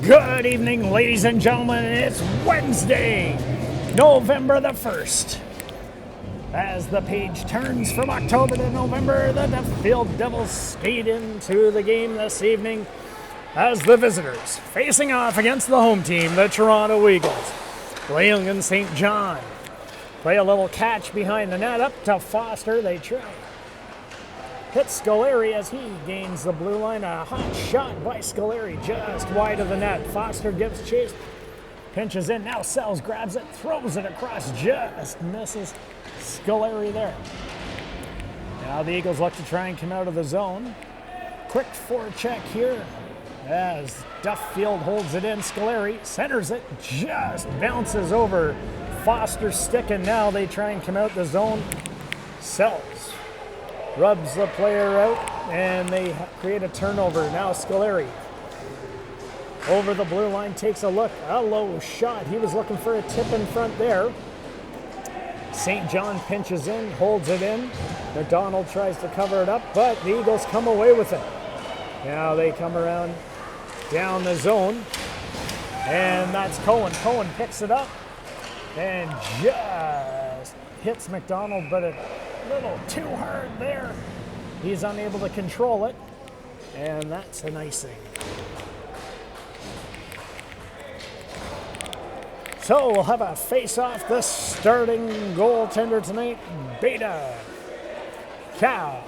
Good evening, ladies and gentlemen. It's Wednesday, November the 1st. As the page turns from October to November, the Duffield Devils skate into the game this evening as the visitors facing off against the home team, the Toronto Eagles. Leung and St. John play a little catch behind the net up to Foster. They try. Hit Scoleri as he gains the blue line. A hot shot by Scoleri just wide of the net. Foster gives chase, pinches in. Now Sells grabs it, throws it across, just misses Scoleri there. Now the Eagles look to try and come out of the zone. Quick forecheck here as Duffield holds it in. Scoleri centers it, just bounces over Foster's stick, and now they try and come out the zone. Sells rubs the player out, and they create a turnover. Now Scoleri over the blue line takes a look. A low shot. He was looking for a tip in front there. St. John pinches in, holds it in. McDonald tries to cover it up, but the Eagles come away with it. Now they come around down the zone, and that's Cohen. Cohen picks it up and just hits McDonald, but a little too hard there. He's unable to control it, and that's an icing. So we'll have a face-off. The starting goaltender tonight, Beta Cow.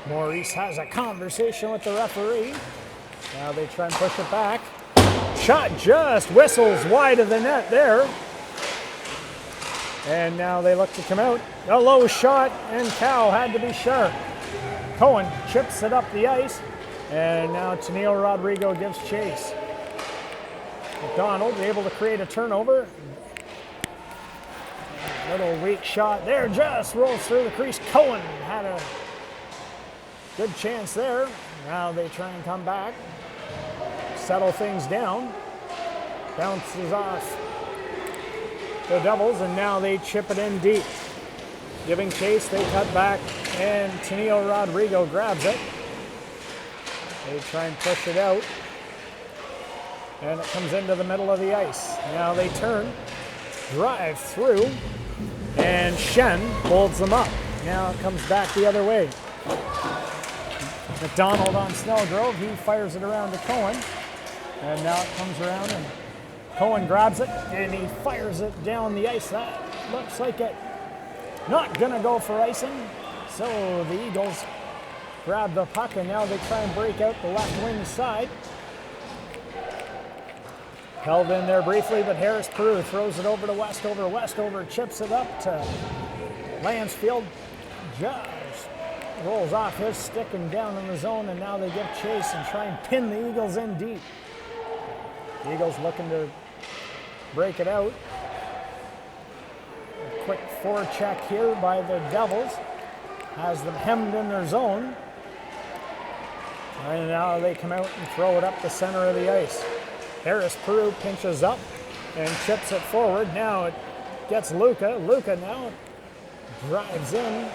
Maurice has a conversation with the referee. Now they try and push it back. Shot just whistles wide of the net there. And now they look to come out. A low shot, and Cow had to be sharp. Cohen chips it up the ice, and now Tennille Rodrigo gives chase. McDonald able to create a turnover. Little weak shot there, just rolls through the crease. Cohen had a good chance there. Now they try and come back, settle things down. Bounces off the Devils, and now they chip it in deep. Giving chase, they cut back, and Tennille Rodrigo grabs it. They try and push it out, and it comes into the middle of the ice. Now they turn, drive through, and Shen holds them up. Now it comes back the other way. McDonald on Snellgrove, he fires it around to Cohen, and now it comes around, and Cohen grabs it, and he fires it down the ice. That looks like it not gonna go for icing, so the Eagles grab the puck, and now they try and break out the left wing side. Held in there briefly, but Harris Peru throws it over to Westover. Westover chips it up to Lansfield. Just rolls off his stick and down in the zone, and now they give chase and try and pin the Eagles in deep. The Eagles looking to break it out. A quick forecheck here by the Devils has them hemmed in their zone. And now they come out and throw it up the center of the ice. Harris Peru pinches up and chips it forward. Now it gets Luca. Luca now drives in.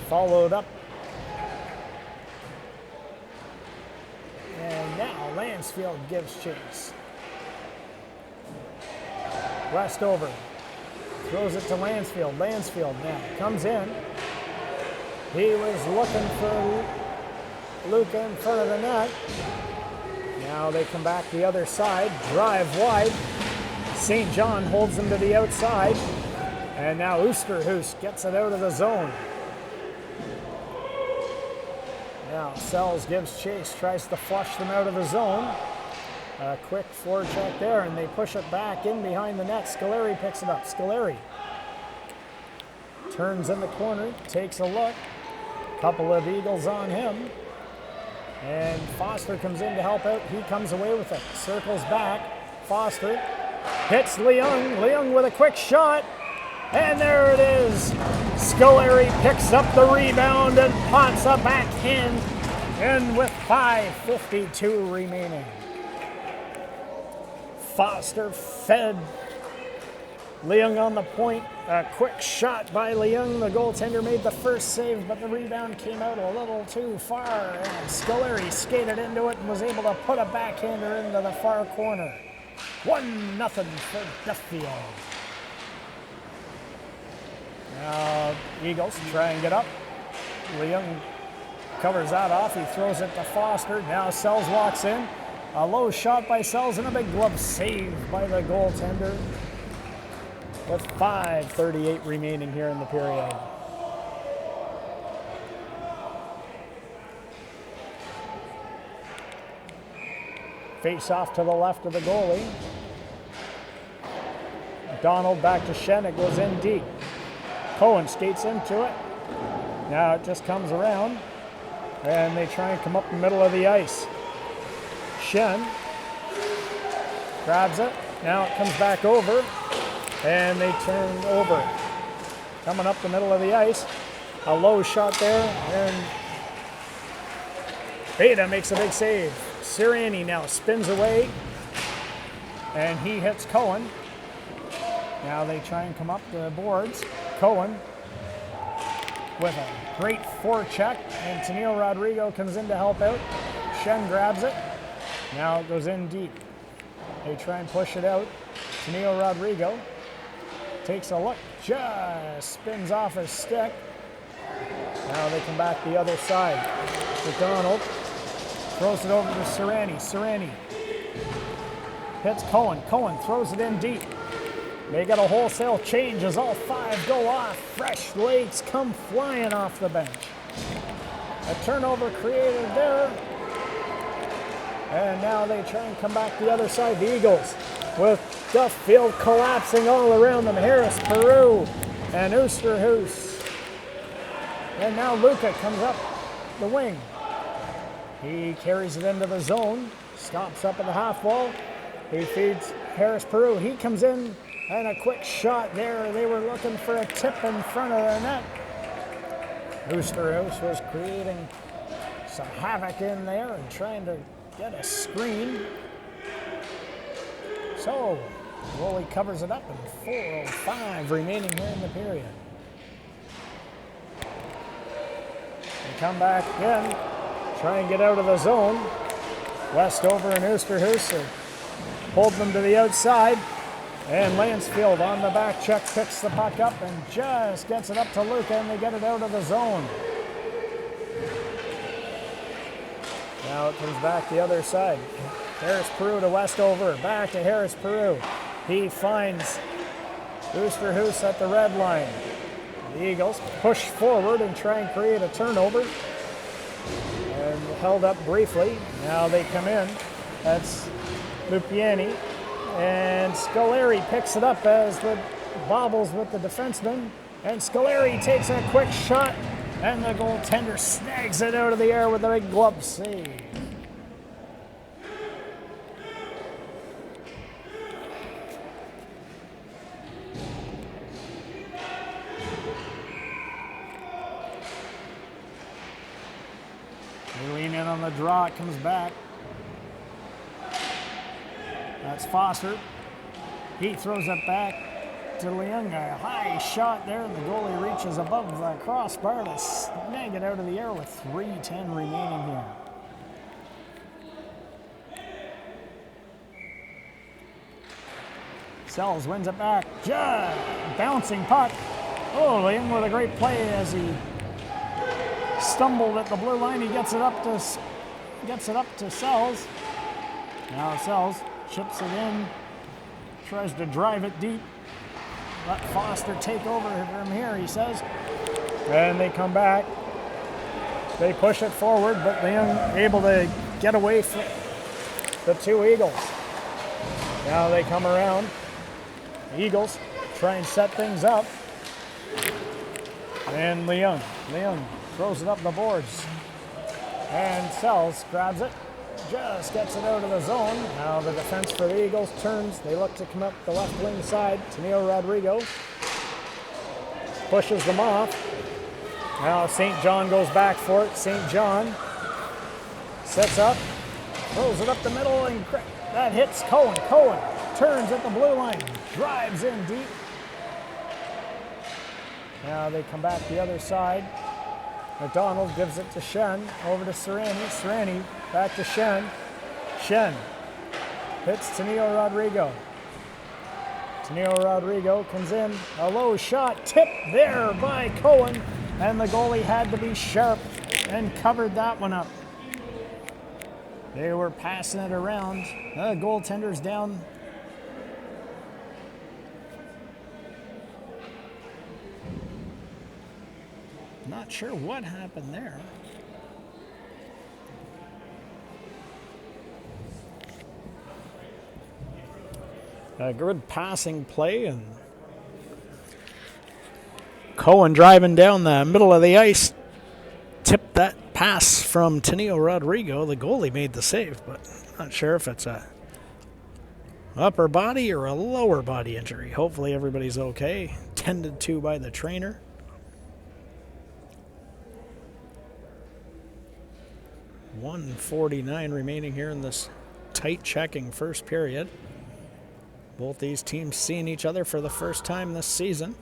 Followed up. And now Lansfield gives chase. Westover throws it to Lansfield. Lansfield now comes in. He was looking for Luca in front of the net. Now they come back the other side, drive wide. St. John holds them to the outside. And now Oosterhuis gets it out of the zone. Now Sells gives chase, tries to flush them out of the zone. A quick forecheck there, and they push it back in behind the net. Scoleri picks it up. Scoleri turns in the corner, takes a look. Couple of Eagles on him. And Foster comes in to help out. He comes away with it. Circles back. Foster hits Leung. Leung with a quick shot. And there it is. Scoleri picks up the rebound and pots a backhand. And with 5:52 remaining. Foster fed Leung on the point. A quick shot by Leung. The goaltender made the first save, but the rebound came out a little too far, and Scoleri skated into it and was able to put a backhander into the far corner. 1-0 for Duffield. Now Eagles try and get up. Leung covers that off. He throws it to Foster. Now Sells walks in. A low shot by Sells and a big glove save by the goaltender. With 5:38 remaining here in the period. Face off to the left of the goalie. Donald back to Shen. It goes in deep. Cohen skates into it. Now it just comes around, and they try and come up the middle of the ice. Shen grabs it. Now it comes back over, and they turn over. Coming up the middle of the ice. A low shot there, and Beta makes a big save. Sirianni now spins away, and he hits Cohen. Now they try and come up the boards. Cohen with a great forecheck, and Tennille Rodrigo comes in to help out. Shen grabs it. Now it goes in deep. They try and push it out. Tennille Rodrigo takes a look, just spins off his stick. Now they come back the other side. McDonald throws it over to Sirianni. Sirianni hits Cohen. Cohen throws it in deep. They got a wholesale change as all five go off. Fresh legs come flying off the bench. A turnover created there. And now they try and come back the other side. The Eagles with Duffield collapsing all around them. Harris, Peru, and Oosterhuis. And now Luca comes up the wing. He carries it into the zone. Stops up at the half wall. He feeds Harris, Peru. He comes in. And a quick shot there. They were looking for a tip in front of the net. Oosterhuis was creating some havoc in there and trying to get a screen. So, goalie covers it up in 4:05 remaining here in the period. They come back in, try and get out of the zone. Westover and Oosterhuis are holding them to the outside. And Lansfield on the back check picks the puck up and just gets it up to Luca, and they get it out of the zone. Now it comes back the other side. Harris Peru to Westover, back to Harris Peru. He finds Oosterhuis at the red line. The Eagles push forward and try and create a turnover. And held up briefly. Now they come in. That's Lupiani. And Scoleri picks it up as the bobbles with the defenseman. And Scoleri takes a quick shot, and the goaltender snags it out of the air with a big glove save. They lean in on the draw, it comes back. That's Foster. He throws it back to Leung. A high shot there, and the goalie reaches above the crossbar to snag it out of the air with 3:10 remaining here. Sells wins it back. Just bouncing puck. Oh, Leung with a great play as he stumbled at the blue line. He gets it up to Sells. Now Sells chips it in, tries to drive it deep. Let Foster take over from here, he says. And they come back. They push it forward, but Leung able to get away from the two Eagles. Now they come around. The Eagles try and set things up. And Leung throws it up the boards. And Sells grabs it. Just gets it out of the zone. Now the defense for the Eagles turns. They look to come up the left wing side. Tennille Rodrigo pushes them off. Now St. John goes back for it. St. John sets up, throws it up the middle, and that hits Cohen. Cohen turns at the blue line, drives in deep. Now they come back the other side. McDonald gives it to Shen, over to Serrani. Serrani back to Shen. Shen hits Tenio Rodrigo. Tenio Rodrigo comes in, a low shot, tipped there by Cohen, and the goalie had to be sharp and covered that one up. They were passing it around. The goaltender's down. Not sure what happened there. A good passing play, and Cohen driving down the middle of the ice tipped that pass from Tenio Rodrigo. The goalie made the save, but not sure if it's a upper body or a lower body injury. Hopefully everybody's okay. Tended to by the trainer. .149 remaining here in this tight checking first period. Both these teams seeing each other for the first time this season.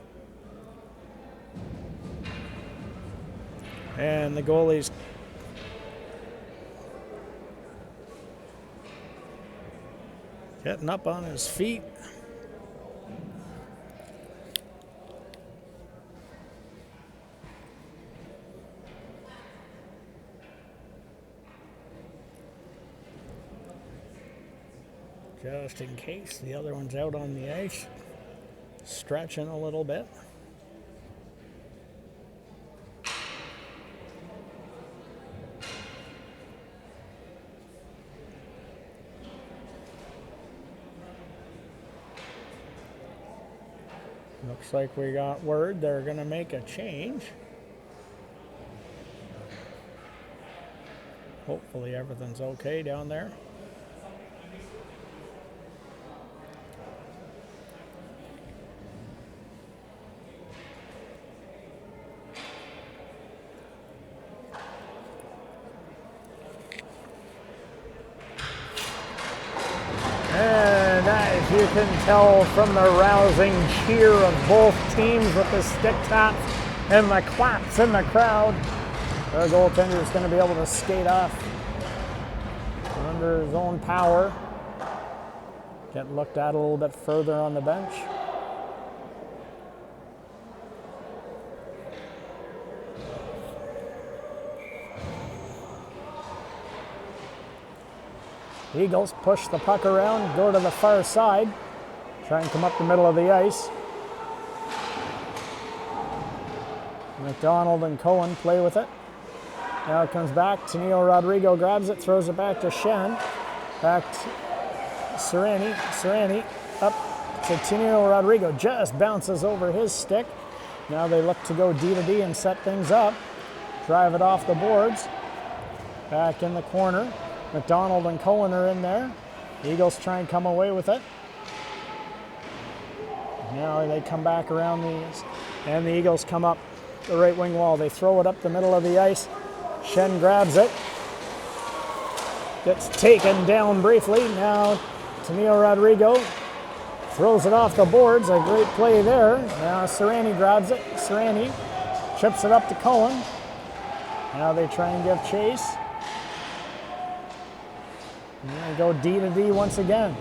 And the goalie's getting up on his feet. Just in case the other one's out on the ice, stretching a little bit. Looks like we got word they're going to make a change. Hopefully everything's okay down there. You can tell from the rousing cheer of both teams with the stick taps and the claps in the crowd. The goaltender is going to be able to skate off under his own power. Get looked at a little bit further on the bench. Eagles push the puck around, go to the far side, try and come up the middle of the ice. McDonald and Cohen play with it. Now it comes back. Tenio Rodrigo grabs it, throws it back to Shen. Back to Serrani. Serrani up to Tenio Rodrigo. Just bounces over his stick. Now they look to go D to D and set things up. Drive it off the boards. Back in the corner. McDonald and Cohen are in there. Eagles try and come away with it. Now they come back around these, and the Eagles come up the right wing wall. They throw it up the middle of the ice. Shen grabs it. Gets taken down briefly. Now Tenio Rodrigo throws it off the boards. A great play there. Now Serrani grabs it. Serrani chips it up to Cohen. Now they try and give chase. And they go D to D once again.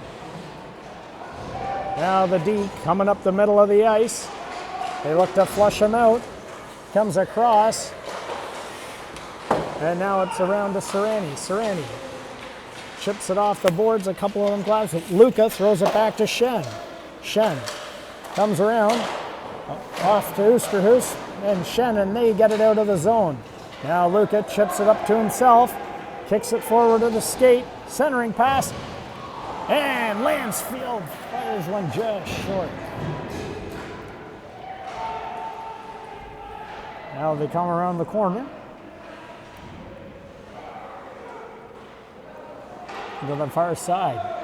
Now the D coming up the middle of the ice. They look to flush him out. Comes across. And now it's around to Serrani. Serrani chips it off the boards. A couple of them grabs it. Luca throws it back to Shen. Shen comes around. Off to Oosterhuis. And Shen, and they get it out of the zone. Now Luca chips it up to himself. Kicks it forward to the skate. Centering pass. And Lansfield fires one just short. Now they come around the corner. To the far side.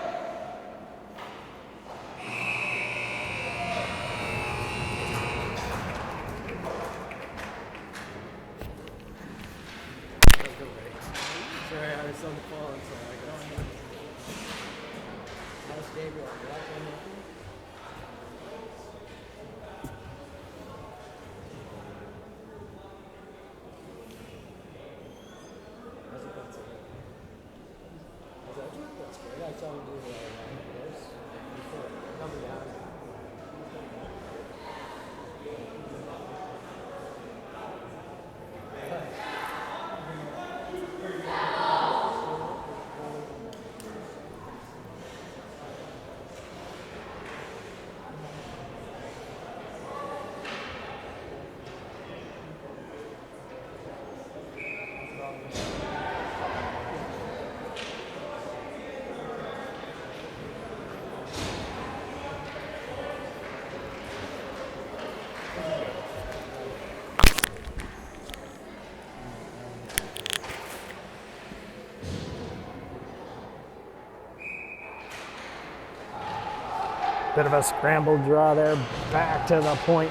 Bit of a scrambled draw there, back to the point.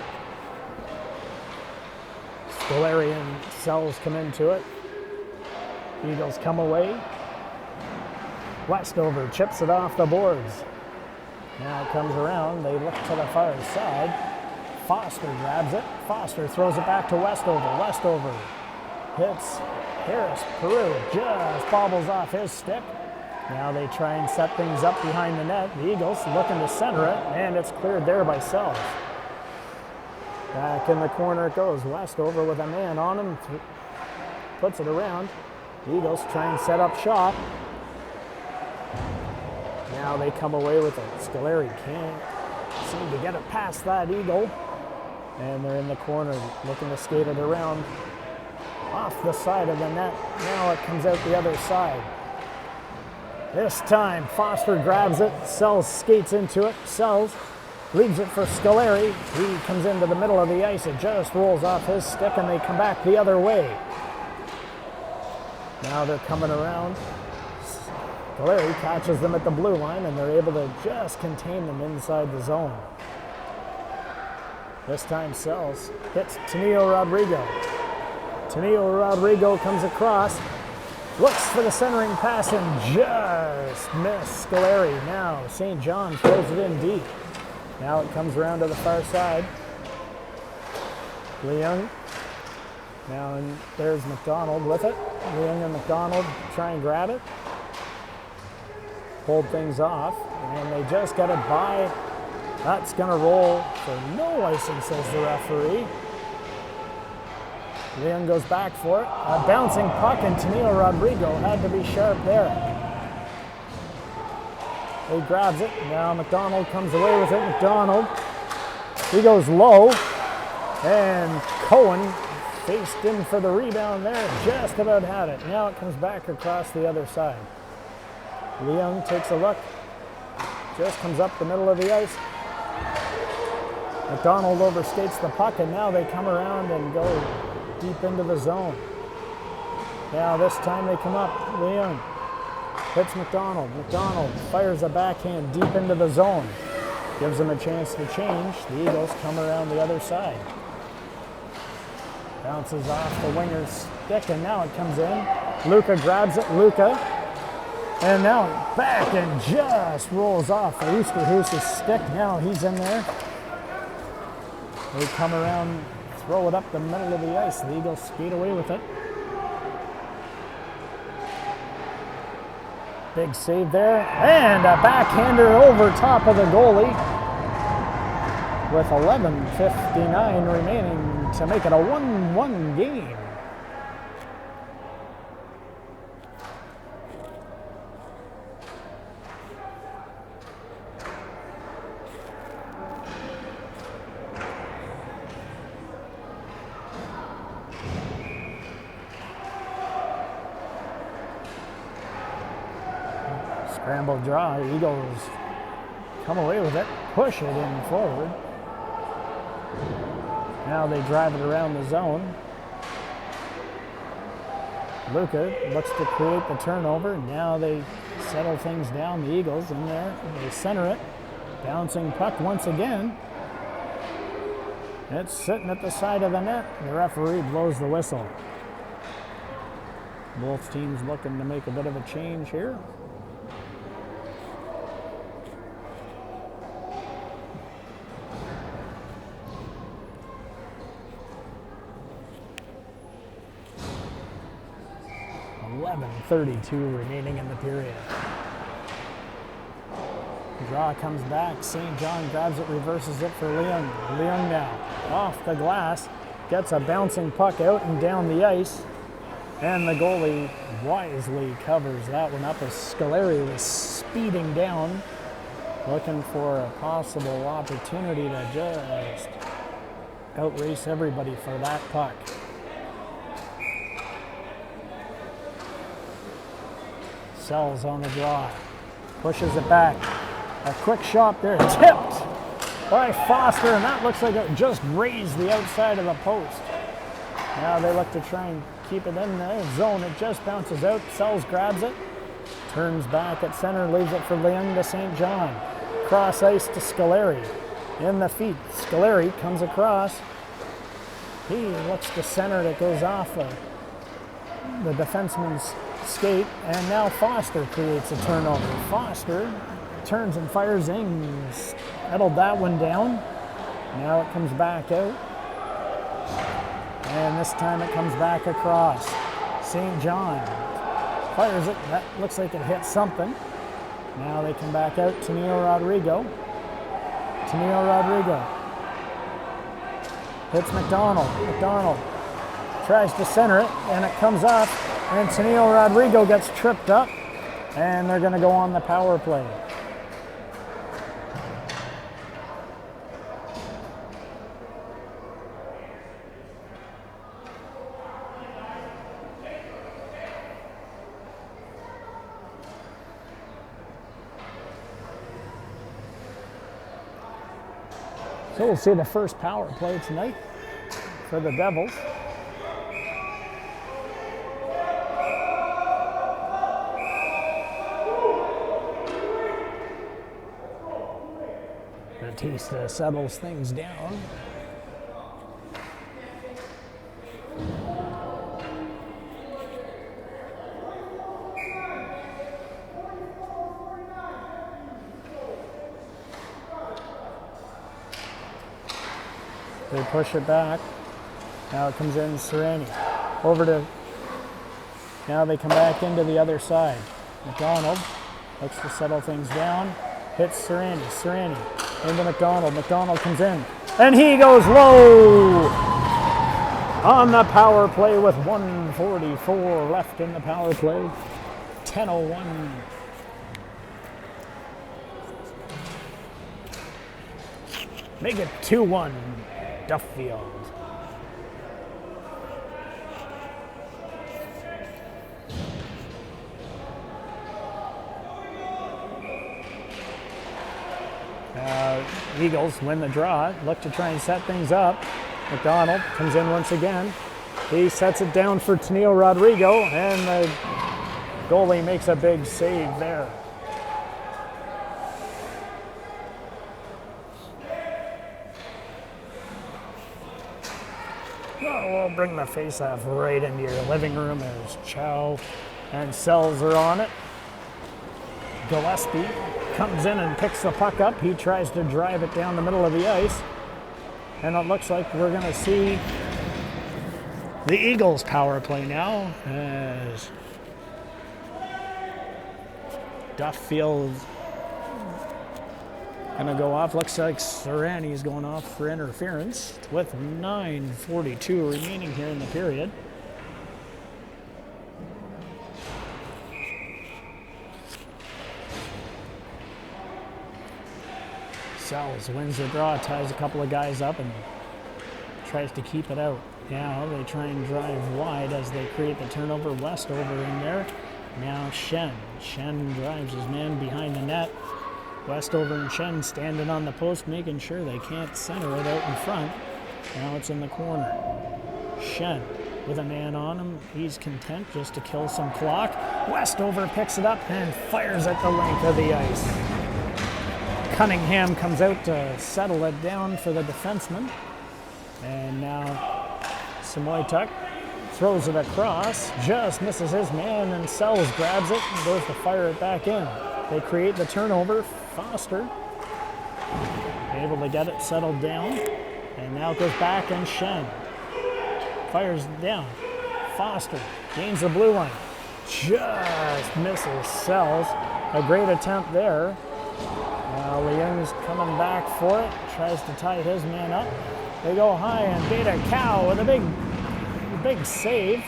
Scolari and Sells come into it. Eagles come away. Westover chips it off the boards. Now it comes around, they look to the far side. Foster grabs it. Foster throws it back to Westover. Westover hits Harris. Peru just bobbles off his stick. Now they try and set things up behind the net. The Eagles looking to center it, and it's cleared there by Sells. Back in the corner it goes. Westover with a man on him, puts it around. The Eagles try and set up shop. Now they come away with it. Scolari can't seem to get it past that Eagle. And they're in the corner looking to skate it around off the side of the net. Now it comes out the other side. This time, Foster grabs it. Sells skates into it. Sells leaves it for Scolari. He comes into the middle of the ice. It just rolls off his stick, and they come back the other way. Now they're coming around. Scolari catches them at the blue line, and they're able to just contain them inside the zone. This time, Sells hits Tenillo Rodrigo. Tenillo Rodrigo comes across. Looks for the centering pass and just missed Scolari. Now St. John throws it in deep. Now it comes around to the far side. Leung. Now and there's McDonald with it. Leung and McDonald try and grab it. Hold things off. And they just got it by. That's going to roll for no icing, says the referee. Leon goes back for it. A bouncing puck, and Tenillo Rodrigo had to be sharp there. He grabs it. Now McDonald comes away with it. McDonald, he goes low. And Cohen faced in for the rebound there. Just about had it. Now it comes back across the other side. Leon takes a look. Just comes up the middle of the ice. McDonald overskates the puck, and now they come around and go deep into the zone. Now this time they come up. Leung hits McDonald. McDonald fires a backhand deep into the zone. Gives them a chance to change. The Eagles come around the other side. Bounces off the winger's stick, and now it comes in. Luca grabs it. Luca. And now back and just rolls off Oosterhuis's stick. Now he's in there. They come around, throw it up the middle of the ice. The Eagles skate away with it. Big save there. And a backhander over top of the goalie. With 11:59 remaining to make it a 1-1 game. Scramble draw. Eagles come away with it, push it in forward. Now they drive it around the zone. Luca looks to create the turnover. Now they settle things down. The Eagles in there. They center it. Bouncing puck once again. It's sitting at the side of the net. The referee blows the whistle. Both teams looking to make a bit of a change here. 7:32 remaining in the period. Draw comes back. St. John grabs it, reverses it for Leung. Leung now off the glass, gets a bouncing puck out and down the ice, and the goalie wisely covers that one up as Scoleri was speeding down, looking for a possible opportunity to just outrace everybody for that puck. Sells on the draw, pushes it back. A quick shot there, tipped by Foster, and that looks like it just raised the outside of the post. Now they look to try and keep it in the zone. It just bounces out. Sells grabs it, turns back at center, leaves it for Leung to St. John. Cross ice to Scoleri. In the feet, Scoleri comes across. He looks to center, it goes off the defenseman's skate, and now Foster creates a turnover. Foster turns and fires in, settled that one down. Now it comes back out, and this time it comes back across. St. John fires it, that looks like it hit something. Now they come back out to Neil Rodrigo. Hits McDonald. McDonald tries to center it, and it comes up, and Tennille Rodrigo gets tripped up, and they're going to go on the power play. So we'll see the first power play tonight for the Devils. Batista settles things down. They push it back. Now it comes in Serrani. Over to, now they come back into the other side. McDonald looks to settle things down. Hits Serrani. Serrani into McDonald. McDonald comes in. And he goes low on the power play with 1:44 left in the power play. 10:01. Make it 2-1. Duffield. Eagles win the draw, look to try and set things up. McDonald comes in once again. He sets it down for Tennille Rodrigo, and the goalie makes a big save there. We'll bring the face-off right into your living room as Chow and Sells are on it. Gillespie comes in and picks the puck up. He tries to drive it down the middle of the ice. And it looks like we're going to see the Eagles power play now as Duffield going to go off. Looks like Serrani's going off for interference with 9:42 remaining here in the period. Sells wins the draw, ties a couple of guys up, and tries to keep it out. Now they try and drive wide as they create the turnover. Westover in there. Now Shen. Shen drives his man behind the net. Westover and Shen standing on the post, making sure they can't center it out in front. Now it's in the corner. Shen with a man on him. He's content just to kill some clock. Westover picks it up and fires at the length of the ice. Cunningham comes out to settle it down for the defenseman. And now Samoytuk throws it across, just misses his man, and Sells grabs it and goes to fire it back in. They create the turnover. Foster able to get it settled down, and now it goes back, and Shen fires it down. Foster gains the blue line, just misses Sells. A great attempt there. Now Leung's coming back for it, tries to tie his man up. They go high, and Beta Cow with a big save.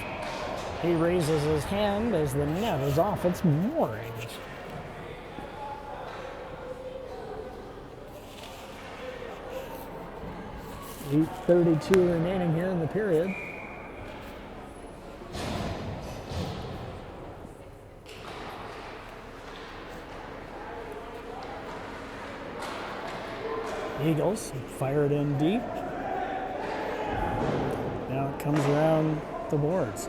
He raises his hand as the net is off its moorings. .32 remaining here in the period. Eagles fire it in deep. Now it comes around the boards.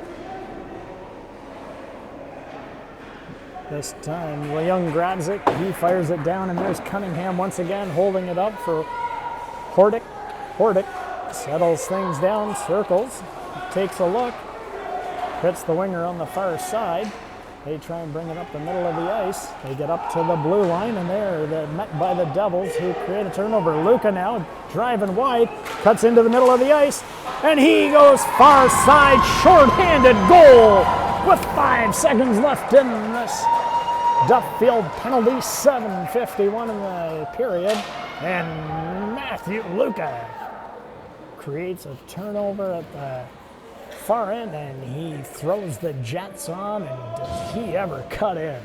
This time, Leung grabs it, he fires it down, and there's Cunningham once again holding it up for Hordick. Hordick settles things down, circles, takes a look, hits the winger on the far side. They try and bring it up the middle of the ice. They get up to the blue line, and they're met by the Devils, who create a turnover. Luca now driving wide, cuts into the middle of the ice, and he goes far side, short-handed goal with 5 seconds left in this Duffield penalty. 7:51 in the period, and Matthew Luca creates a turnover at the far end, and he throws the Jets on, and does he ever cut in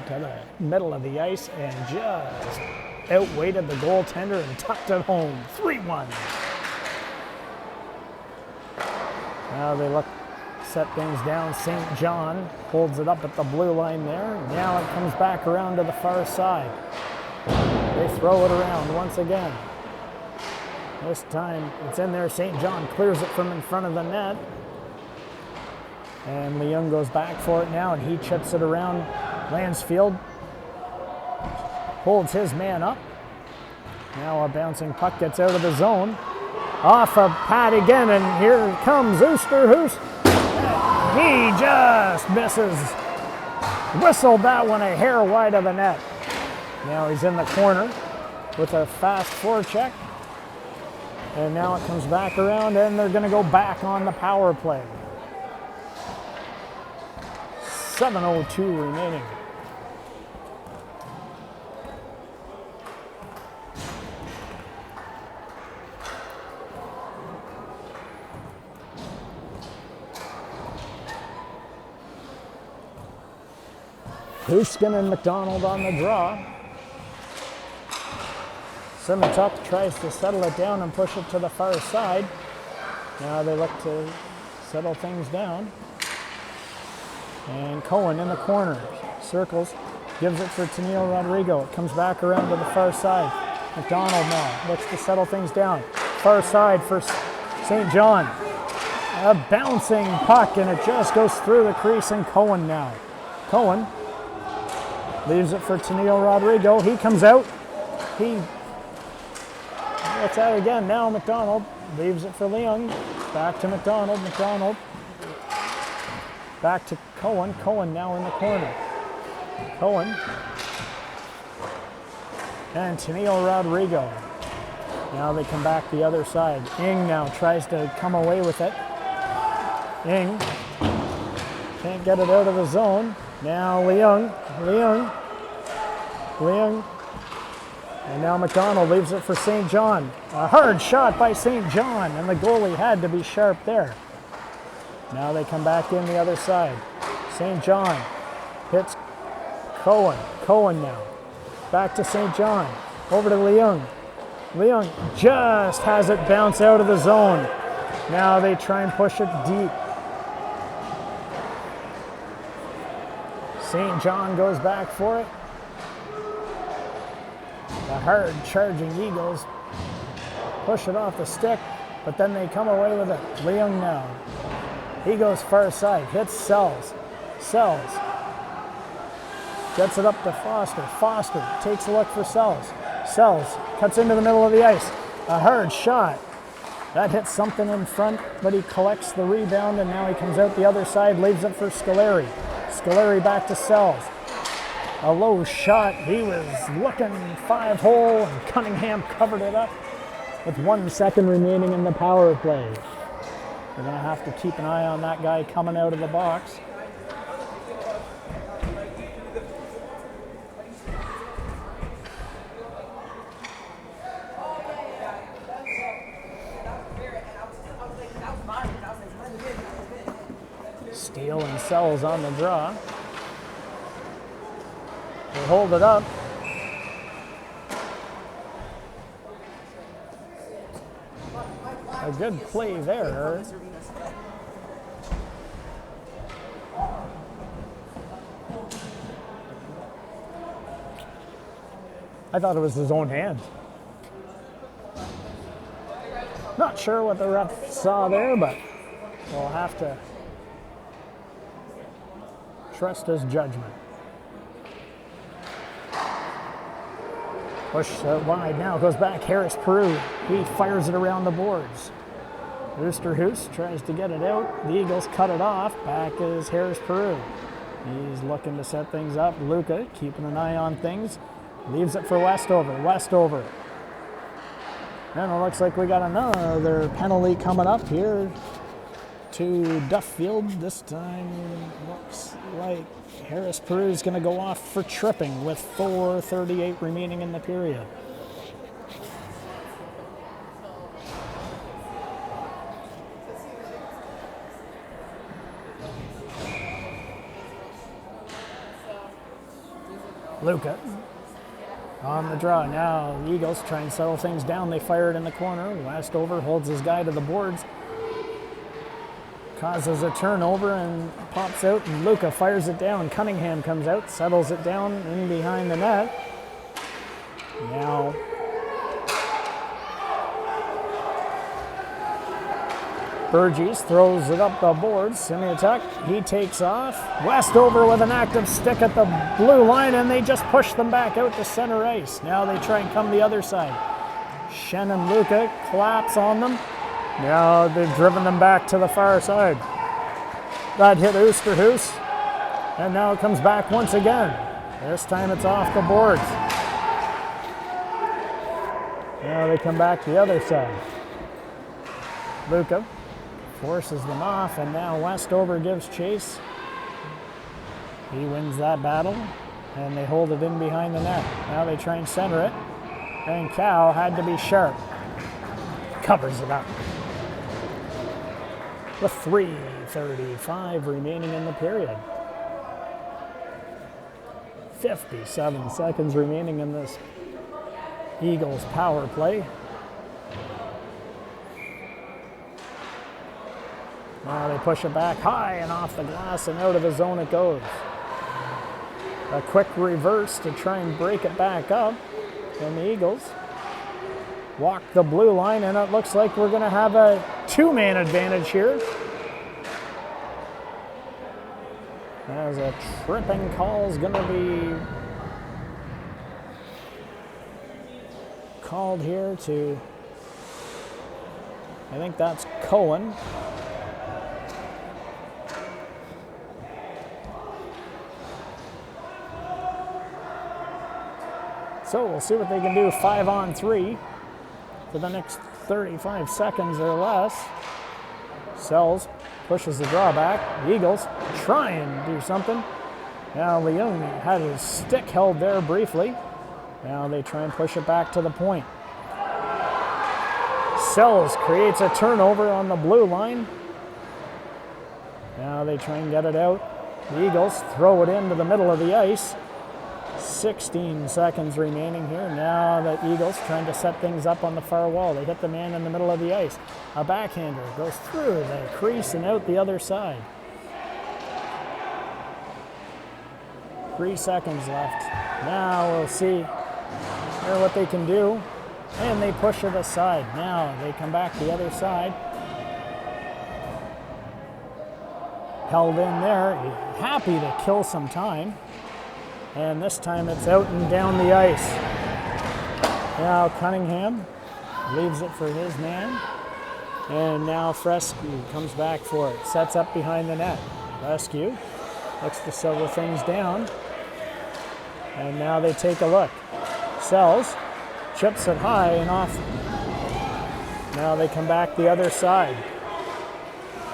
to the middle of the ice and just outweighted the goaltender and tucked it home. 3-1. Now they set things down. St. John holds it up at the blue line there. Now it comes back around to the far side. They throw it around once again. This time it's in there. St. John clears it from in front of the net. And Leung goes back for it now, and he chips it around Lansfield. Holds his man up. Now a bouncing puck gets out of the zone. Off a pad again, and here comes Oosterhuis. He just misses. Whistled that one a hair wide of the net. Now he's in the corner with a fast forecheck. And now it comes back around, and they're going to go back on the power play. 7:02 remaining. Huskin and McDonald on the draw. Simituk tries to settle it down and push it to the far side. Now they look to settle things down. And Cohen in the corner, circles, gives it for Tennille Rodrigo. It comes back around to the far side. McDonald now looks to settle things down. Far side for St. John. A bouncing puck, and it just goes through the crease, and Cohen now. Cohen leaves it for Tennille Rodrigo. He comes out. He looks at it again. Now McDonald leaves it for Leung. Back to McDonald. McDonald. Back to Cohen. Cohen now in the corner. Cohen. And Tennille Rodrigo. Now they come back the other side. Ing now tries to come away with it. Ing. Can't get it out of the zone. Now Leung. And now McDonald leaves it for St. John. A hard shot by St. John, and the goalie had to be sharp there. Now they come back in the other side. St. John hits Cohen. Cohen now. Back to St. John. Over to Leung. Leung just has it bounce out of the zone. Now they try and push it deep. St. John goes back for it. The hard charging Eagles push it off the stick, but then they come away with it. Leung now. He goes far side, hits Sells. Sells gets it up to Foster. Foster takes a look for Sells. Sells cuts into the middle of the ice. A hard shot. That hits something in front, but he collects the rebound, and now he comes out the other side, leaves it for Scoleri. Scoleri back to Sells. A low shot. He was looking 5-hole, and Cunningham covered it up with 1 second remaining in the power play. We're going to have to keep an eye on that guy coming out of the box. Sells on the draw. They hold it up. A good play there. I thought it was his own hand. Not sure what the ref saw there, but we'll have to trust his judgment. Push wide now, goes back. Harris Peru, he fires it around the boards. Oosterhuis tries to get it out. The Eagles cut it off. Back is Harris Peru. He's looking to set things up. Luca keeping an eye on things. Leaves it for Westover. Westover. And it looks like we got another penalty coming up here to Duffield. This time looks like Harris Peru is going to go off for tripping with 4:38 remaining in the period. Luca on the draw. Now the Eagles try and settle things down. They fire it in the corner. Westover holds his guy to the boards. Causes a turnover and pops out, and Luca fires it down. Cunningham comes out, settles it down in behind the net. Now Burgess throws it up the boards. Simiatuk, he takes off. Westover with an active stick at the blue line, and they just push them back out to center ice. Now they try and come the other side. Shen and Luca collapse on them. Now they've driven them back to the far side. That hit Oosterhuis, and now it comes back once again. This time it's off the boards. Now they come back the other side. Luca forces them off, and now Westover gives chase. He wins that battle, and they hold it in behind the net. Now they try and center it, and Cal had to be sharp. Covers it up. With 3:35 remaining in the period. 57 seconds remaining in this Eagles power play. Now they push it back high and off the glass, and out of the zone it goes. A quick reverse to try and break it back up, and the Eagles walk the blue line, and it looks like we're going to have a two-man advantage here. As a tripping call is going to be called here to, I think that's Cohen. So we'll see what they can do 5-on-3 for the next 35 seconds or less. Sells, pushes the draw back. The Eagles try and do something. Now Leung had his stick held there briefly. Now they try and push it back to the point. Sells creates a turnover on the blue line. Now they try and get it out. The Eagles throw it into the middle of the ice. 16 seconds remaining here. Now the Eagles trying to set things up on the far wall. They hit the man in the middle of the ice. A backhander goes through the crease and out the other side. 3 seconds left. Now we'll see here what they can do. And they push it aside. Now they come back the other side. Held in there. Happy to kill some time. And this time it's out and down the ice. Now Cunningham leaves it for his man. And now Frescu comes back for it. Sets up behind the net. Frescu looks to settle things down. And now they take a look. Sells, chips it high and off. Now they come back the other side.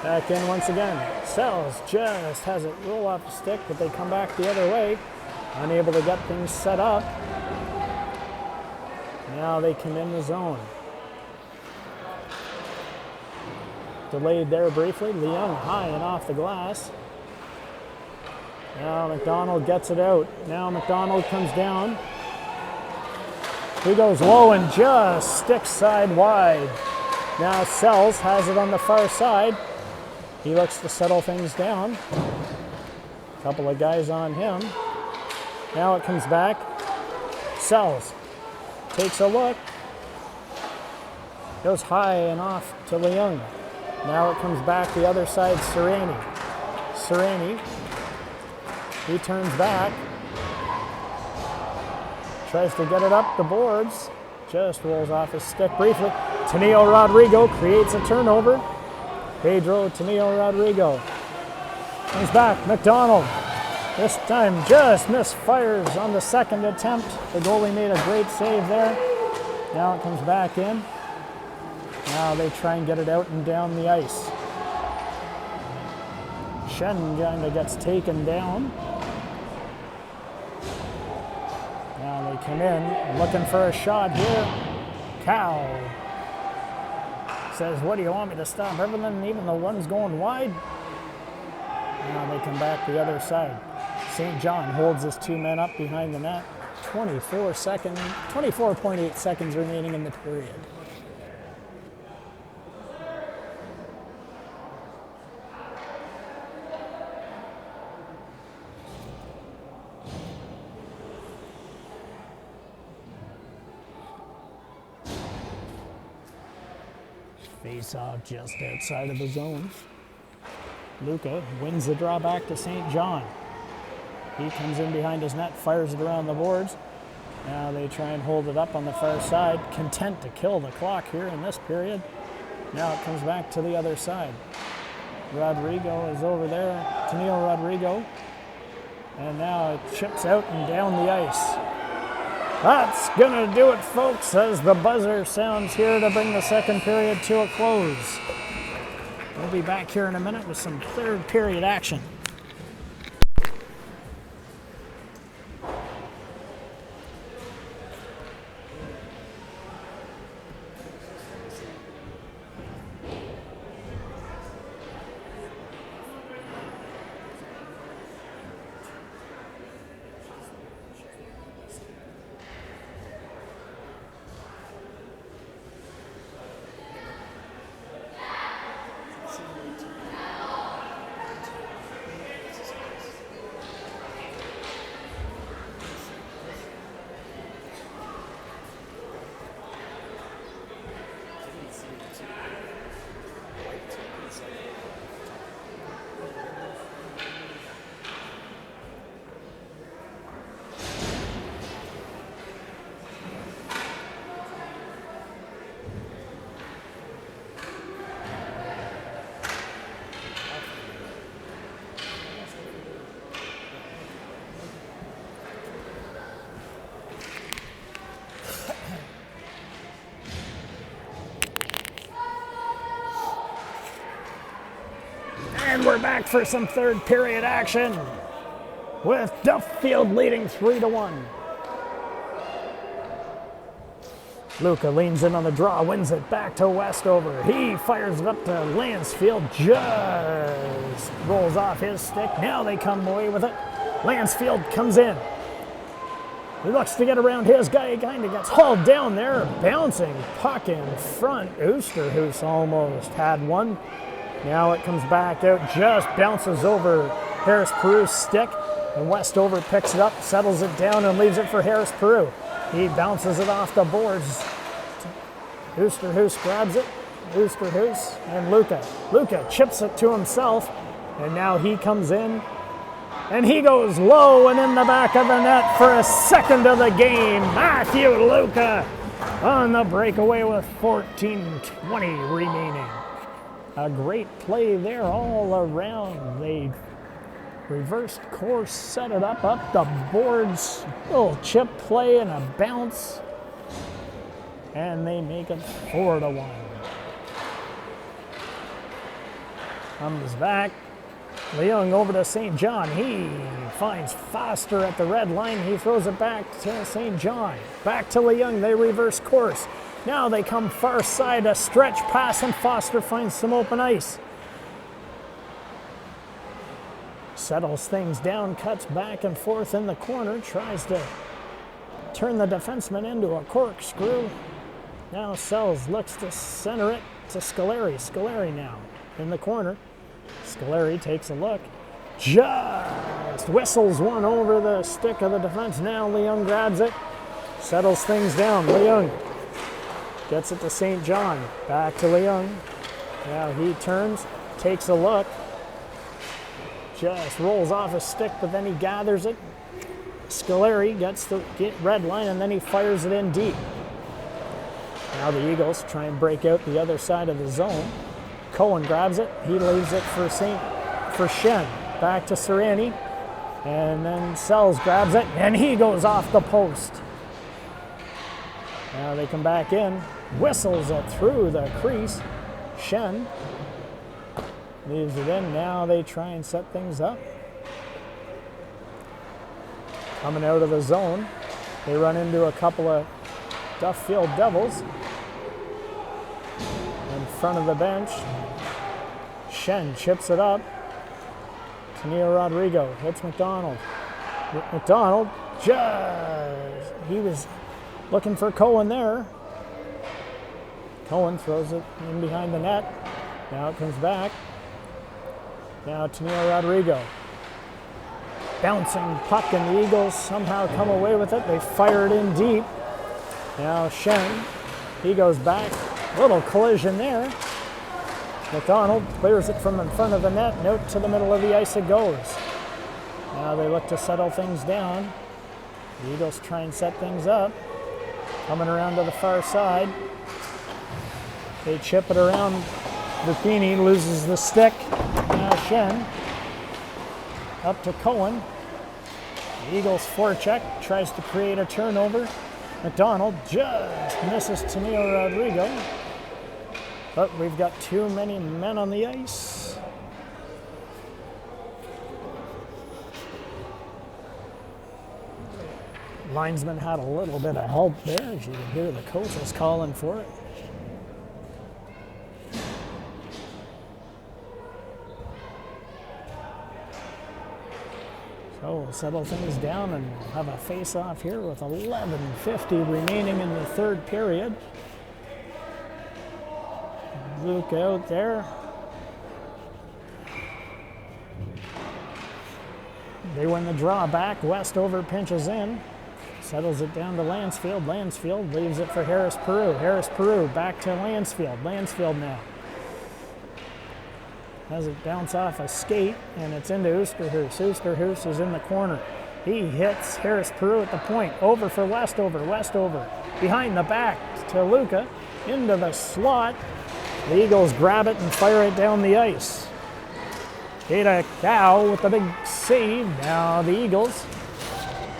Back in once again. Sells just has it roll off the stick, but they come back the other way. Unable to get things set up. Now they come in the zone. Delayed there briefly. Leung high and off the glass. Now McDonald gets it out. Now McDonald comes down. He goes low and just sticks side wide. Now Sells has it on the far side. He looks to settle things down. A couple of guys on him. Now it comes back. Sells takes a look. Goes high and off to Leung. Now it comes back the other side, Serrani. Serrani. He turns back. Tries to get it up the boards. Just rolls off his stick briefly. Tenio Rodrigo creates a turnover. Pedro Tenio Rodrigo. Comes back. McDonald. This time just misfires on the second attempt. The goalie made a great save there. Now it comes back in. Now they try and get it out and down the ice. Shen kind of gets taken down. Now they come in looking for a shot here. Cal says, what do you want me to stop? Everything, even the ones going wide? Now they come back the other side. St. John holds his two men up behind the net. 24.8 seconds remaining in the period. Face off just outside of the zone. Luca wins the draw back to St. John. He comes in behind his net, fires it around the boards. Now they try and hold it up on the far side, content to kill the clock here in this period. Now it comes back to the other side. Rodrigo is over there, Tenio Rodrigo. And now it chips out and down the ice. That's gonna do it, folks, as the buzzer sounds here to bring the second period to a close. We'll be back here in a minute with some third period action. And we're back for some third period action with Duffield leading 3-1. Luca leans in on the draw, wins it back to Westover. He fires it up to Lansfield, just rolls off his stick. Now they come away with it. Lansfield comes in. He looks to get around his guy, he kind of gets hauled down there. Bouncing puck in front. Oosterhuis almost had one. Now it comes back out, just bounces over Harris Peru's stick, and Westover picks it up, settles it down, and leaves it for Harris Peru. He bounces it off the boards. Oosterhuis grabs it. Oosterhuis and Luca. Luca chips it to himself, and now he comes in, and he goes low and in the back of the net for a second of the game. Matthew Luca on the breakaway with 14:20 remaining. A great play there all around. They reversed course, set it up the boards. Little chip play and a bounce. And they make it 4-1. Comes back. Leung over to St. John. He finds Foster at the red line. He throws it back to St. John. Back to Leung. They reverse course. Now they come far side, a stretch pass, and Foster finds some open ice. settles things down, cuts back and forth in the corner, tries to turn the defenseman into a corkscrew. Now Sells looks to center it to Scoleri. Scoleri now in the corner. Scoleri takes a look. Just whistles one over the stick of the defense. Now Leung grabs it. Settles things down. Leung gets it to St. John. Back to Leung. Now he turns, takes a look. Just rolls off his stick, but then he gathers it. Scoleri gets the red line, and then he fires it in deep. Now the Eagles try and break out the other side of the zone. Cohen grabs it. He leaves it for Shen. Back to Serrani. And then Sells grabs it, and he goes off the post. Now they come back in. Whistles it through the crease. Shen leaves it in. Now they try and set things up. Coming out of the zone, they run into a couple of Duffield Devils. In front of the bench, Shen chips it up. Tania Rodrigo hits McDonald. McDonald he was looking for Cohen there. Cohen throws it in behind the net. Now it comes back. Now Tania Rodrigo. Bouncing puck, and the Eagles somehow come away with it. They fire it in deep. Now Shen, he goes back. Little collision there. McDonald clears it from in front of the net, and out to the middle of the ice it goes. Now they look to settle things down. The Eagles try and set things up. Coming around to the far side. They chip it around. Bikini loses the stick. Now Shen up to Cohen. The Eagles forecheck, tries to create a turnover. McDonald just misses Tania Rodrigo. But we've got too many men on the ice. Linesman had a little bit of help there, as you can hear the coach was calling for it. So we'll settle things down and have a face-off here with 11:50 remaining in the third period. Luke out there. They win the draw back. Westover pinches in. Settles it down to Lansfield. Lansfield leaves it for Harris Peru. Harris Peru back to Lansfield. Lansfield now has it bounce off a skate, and it's into Oosterhuis. Oosterhuis is in the corner. He hits Harris Peru at the point. Over for Westover. Westover behind the back to Luca. Into the slot. The Eagles grab it and fire it down the ice. Ada Cow with the big save. Now the Eagles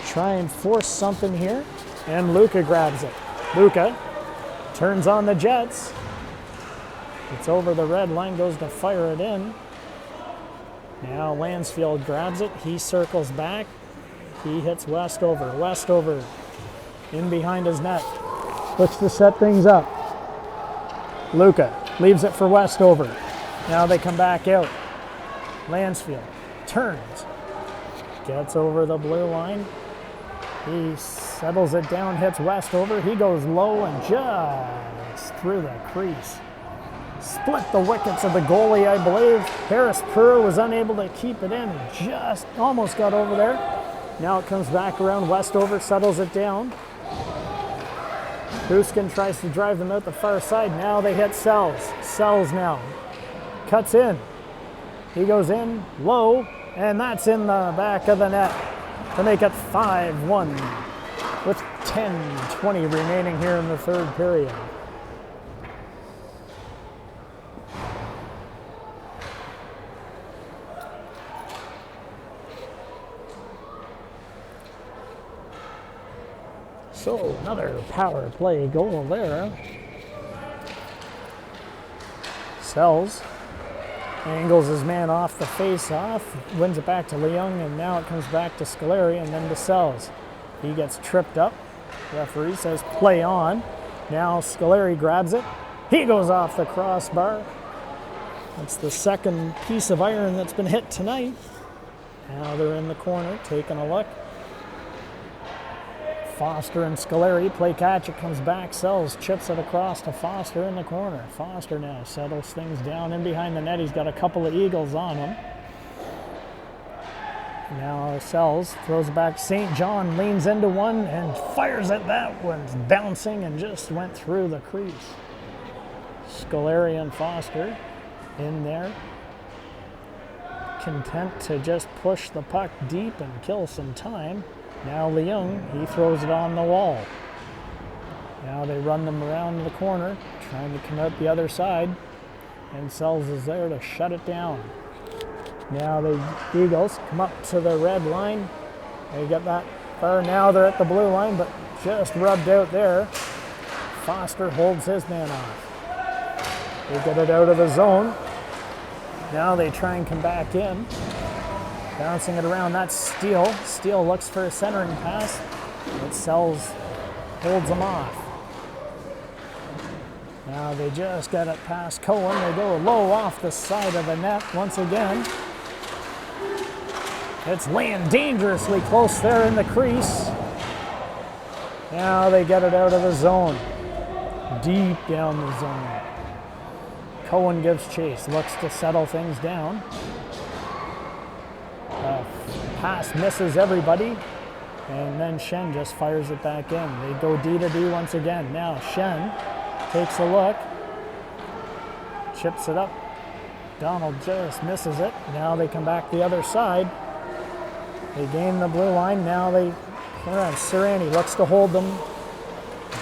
try and force something here, and Luca grabs it. Luca turns on the Jets. It's over the red line, goes to fire it in. Now Lansfield grabs it. He circles back. He hits Westover. Westover in behind his net. Looks to set things up. Luca leaves it for Westover. Now they come back out. Lansfield turns. Gets over the blue line. He settles it down, hits Westover. He goes low and just through the crease. Split the wickets of the goalie, I believe. Harris Peru was unable to keep it in and just almost got over there. Now it comes back around. Westover settles it down. Huskin tries to drive them out the far side. Now they hit Sells. Sells now cuts in. He goes in low, and that's in the back of the net to make it 5-1 with 10:20 remaining here in the third period. So another power play goal there. Sells. Angles his man off the face-off. Wins it back to Leung, and now it comes back to Scoleri and then to Sells. He gets tripped up. Referee says play on. Now Scoleri grabs it. He goes off the crossbar. That's the second piece of iron that's been hit tonight. Now they're in the corner, taking a look. Foster and Scoleri play catch. It comes back. Sells, chips it across to Foster in the corner. Foster now settles things down in behind the net. He's got a couple of Eagles on him. Now Sells throws it back. St. John leans into one and fires at that one's bouncing and just went through the crease. Scoleri and Foster in there, content to just push the puck deep and kill some time. Now Leung, he throws it on the wall. Now they run them around the corner, trying to come out the other side, and Sells is there to shut it down. Now the Eagles come up to the red line. They get that far. Now they're at the blue line, but just rubbed out there. Foster holds his man off. They get it out of the zone. Now they try and come back in. Bouncing it around, that's Steele. Steele looks for a centering pass, but Sells holds him off. Now they just get it past Cohen. They go low off the side of the net once again. It's laying dangerously close there in the crease. Now they get it out of the zone, deep down the zone. Cohen gives chase, looks to settle things down. Pass misses everybody, and then Shen just fires it back in. They go D to D once again. Now Shen takes a look, chips it up. Donald just misses it. Now they come back the other side. They gain the blue line. Now they turn around. Serrani looks to hold them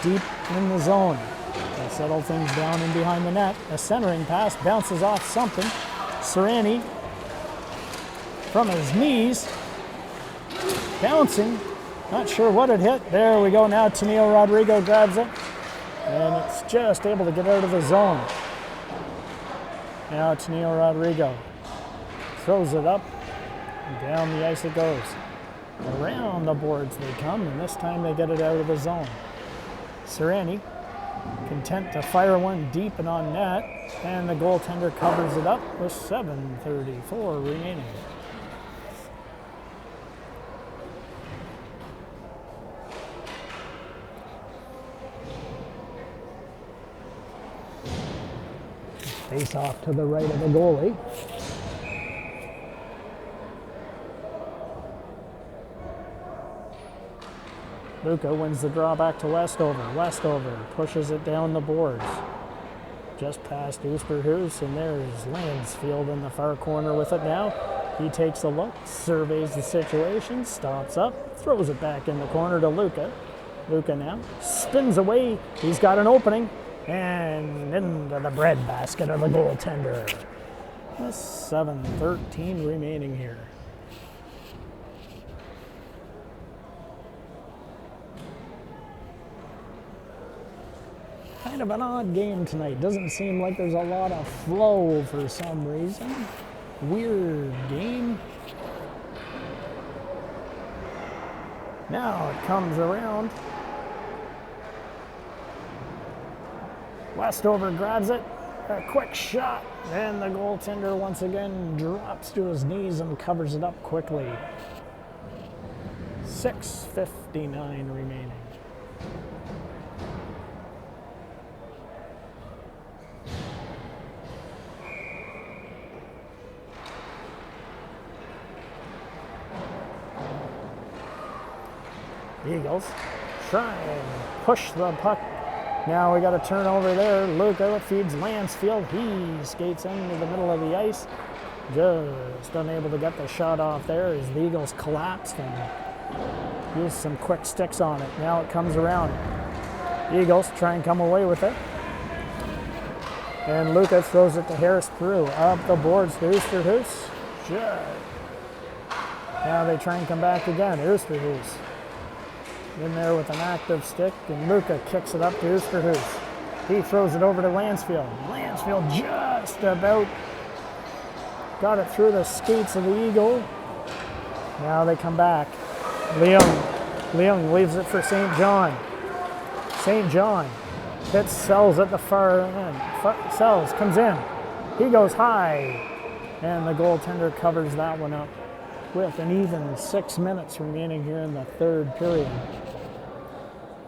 deep in the zone. They settle things down in behind the net. A centering pass bounces off something. Serrani from his knees, bouncing, not sure what it hit. There we go. Now Tennille Rodrigo grabs it, and it's just able to get out of the zone. Now Tennille Rodrigo throws it up, and down the ice it goes. Around the boards they come, and this time they get it out of the zone. Serrani, content to fire one deep and on net, and the goaltender covers it up with 7:34 remaining. Face off to the right of the goalie. Luca wins the draw back to Westover. Westover pushes it down the boards. Just past Oosterhuis, and there's Lansfield in the far corner with it now. He takes a look, surveys the situation, stops up, throws it back in the corner to Luca. Luca now spins away. He's got an opening. And into the breadbasket of the goaltender. With 7:13 remaining here. Kind of an odd game tonight. Doesn't seem like there's a lot of flow for some reason. Weird game. Now it comes around. Westover grabs it, a quick shot, and the goaltender once again drops to his knees and covers it up quickly. 6:59 remaining. Eagles try and push the puck. Now we got a turnover there. Luca feeds Lansfield. He skates into the middle of the ice. Just unable to get the shot off there as the Eagles collapsed and used some quick sticks on it. Now it comes around. Eagles try and come away with it. And Luca throws it to Harris Peru. Up the boards to Oosterhuis. Now they try and come back again. Oosterhuis in there with an active stick, and Luca kicks it up to Oosterhuis. He throws it over to Lansfield. Lansfield just about got it through the skates of the Eagle. Now they come back. Leung leaves it for St. John. St. John hits Sells at the far end. Sells comes in. He goes high, and the goaltender covers that one up. with an even 6 minutes remaining here in the third period.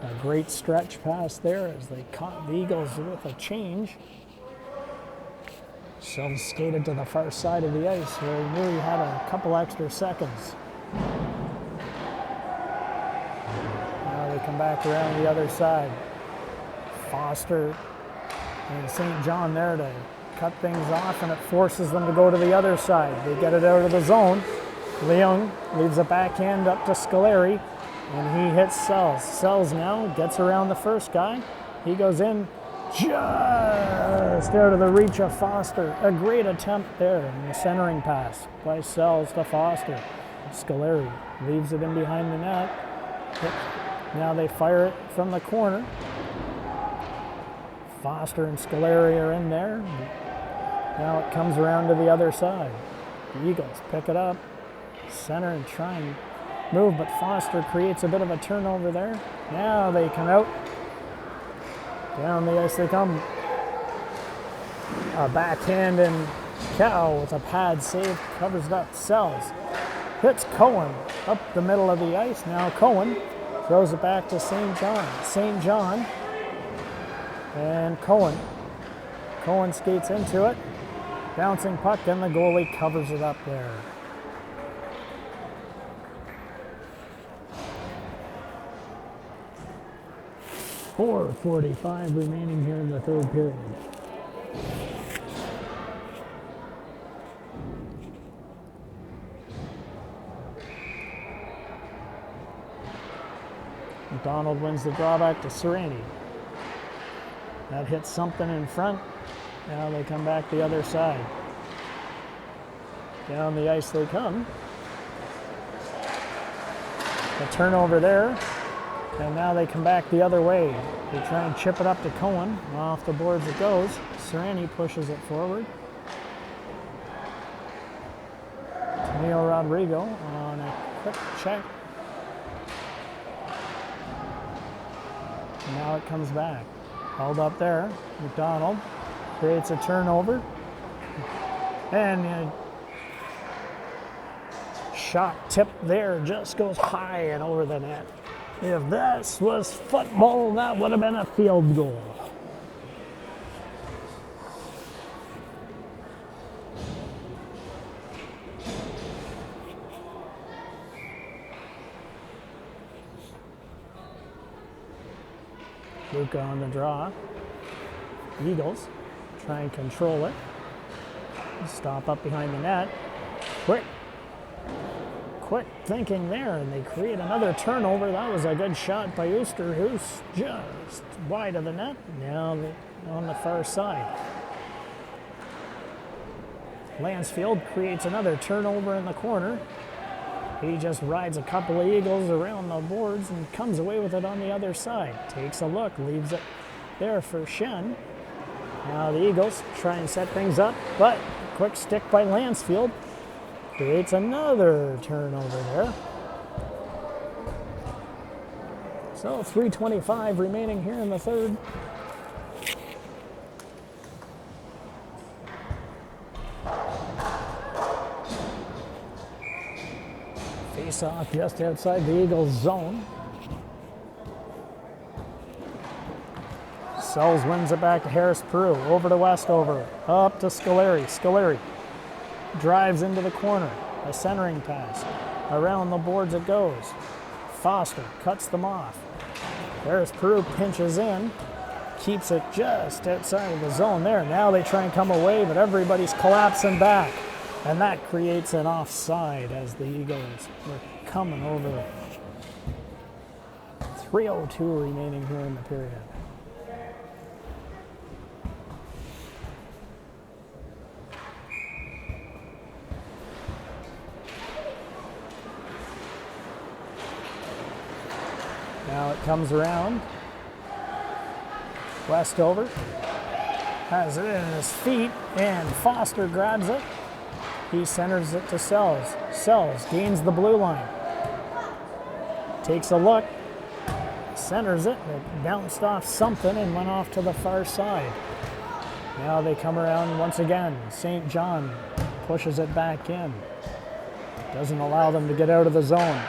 A great stretch pass there as they caught the Eagles with a change. Sells skated to the far side of the ice where he knew he had a couple extra seconds. Now they come back around the other side. Foster and St. John there to cut things off, and it forces them to go to the other side. They get it out of the zone. Leung leaves a backhand up to Scoleri, and he hits Sells. Sells now gets around the first guy. He goes in just out of the reach of Foster. A great attempt there in the centering pass by Sells to Foster. Scoleri leaves it in behind the net. Now they fire it from the corner. Foster and Scoleri are in there. Now it comes around to the other side. The Eagles pick it up, center, and try and move, but Foster creates a bit of a turnover there. Now they come out. Down the ice they come. A backhand, and Cow with a pad save covers it up. Sells. Hits Cohen up the middle of the ice. Now Cohen throws it back to St. John. St. John and Cohen. Cohen skates into it. Bouncing puck, and the goalie covers it up there. .4:45 remaining here in the third period. McDonald wins the drawback to Sereni. That hits something in front. Now they come back the other side. Down the ice they come. A turnover there. And now they come back the other way. They try and chip it up to Cohen. Off the boards it goes. Sereni pushes it forward. Neil Rodrigo on a quick check. And now it comes back. Held up there. McDonald creates a turnover. And a shot tip there just goes high and over the net. If this was football, that would have been a field goal. Luca on the draw. Eagles try and control it. Stop up behind the net. Quick thinking there, and they create another turnover. That was a good shot by Oosterhuis, just wide of the net. Now on the far side. Lansfield creates another turnover in the corner. He just rides a couple of Eagles around the boards and comes away with it on the other side. Takes a look, leaves it there for Shen. Now the Eagles try and set things up, but quick stick by Lansfield creates another turnover there. So 3:25 remaining here in the third. Face off just outside the Eagles' zone. Sells wins it back to Harris Peru. Over to Westover. Up to Scoleri. Scoleri drives into the corner. A centering pass. Around the boards it goes. Foster cuts them off. Harris Peru pinches in. Keeps it just outside of the zone there. Now they try and come away, but everybody's collapsing back. And that creates an offside as the Eagles were coming over. 3:02 remaining here in the period. Now it comes around. Westover has it in his feet, and Foster grabs it. He centers it to Sells. Sells gains the blue line. Takes a look. Centers it. It bounced off something and went off to the far side. Now they come around once again. St. John pushes it back in. Doesn't allow them to get out of the zone.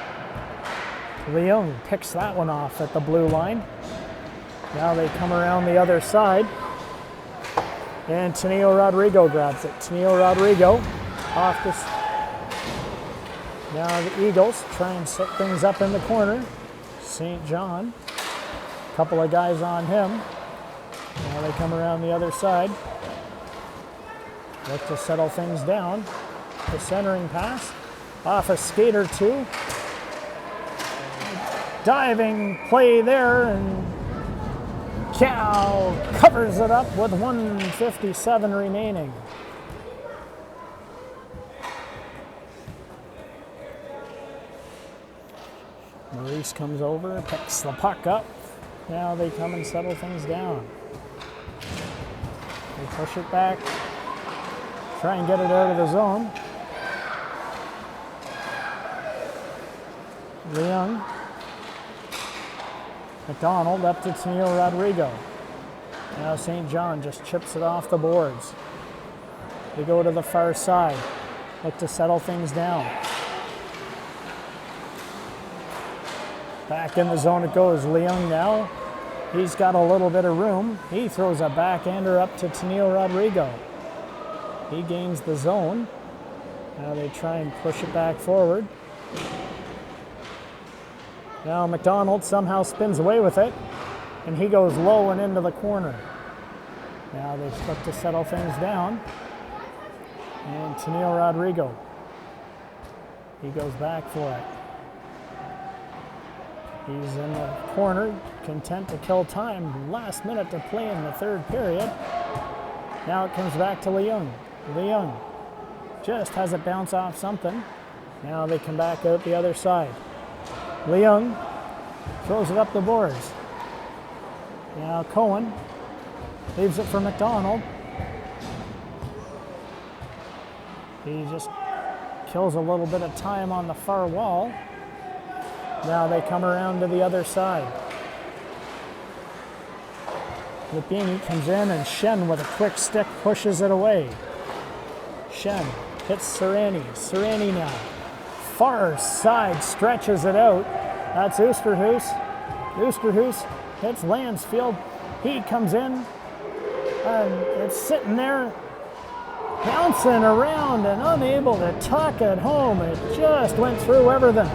Leung picks that one off at the blue line. Now they come around the other side. And Tenio Rodrigo grabs it. Tenio Rodrigo off this. Now the Eagles try and set things up in the corner. St. John, a couple of guys on him. Now they come around the other side. Look to settle things down. The centering pass off a skate or two. Diving play there, and Cal covers it up with 1:57 remaining. Maurice comes over, picks the puck up. Now they come and settle things down. They push it back, try and get it out of the zone. Leung. McDonald up to Tenio Rodrigo. Now St. John just chips it off the boards. They go to the far side, look to settle things down. Back in the zone it goes. Leung now. He's got a little bit of room. He throws a backhander up to Tenio Rodrigo. He gains the zone. Now they try and push it back forward. Now McDonald somehow spins away with it, and he goes low and into the corner. Now they look to settle things down. And Tenio Rodrigo, he goes back for it. He's in the corner, content to kill time. Last minute to play in the third period. Now it comes back to Leung. Leung just has it bounce off something. Now they come back out the other side. Leung throws it up the boards. Now Cohen leaves it for McDonald. He just kills a little bit of time on the far wall. Now they come around to the other side. Lupini comes in, and Shen with a quick stick pushes it away. Shen hits Sereni. Sereni now. Far side stretches it out. That's Oosterhuis. Oosterhuis hits Lansfield. He comes in, and it's sitting there bouncing around and unable to tuck it home. It just went through everything.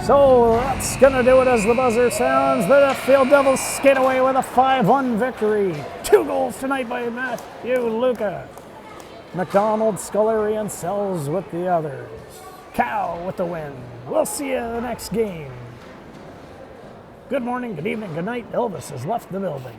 So that's going to do it as the buzzer sounds. The Duffield Devils skate away with a 5-1 victory. 2 goals tonight by Matthew Luca. McDonald, Scolari, and Sells with the others. Cal with the win. We'll see you in the next game. Good morning, good evening, good night. Elvis has left the building.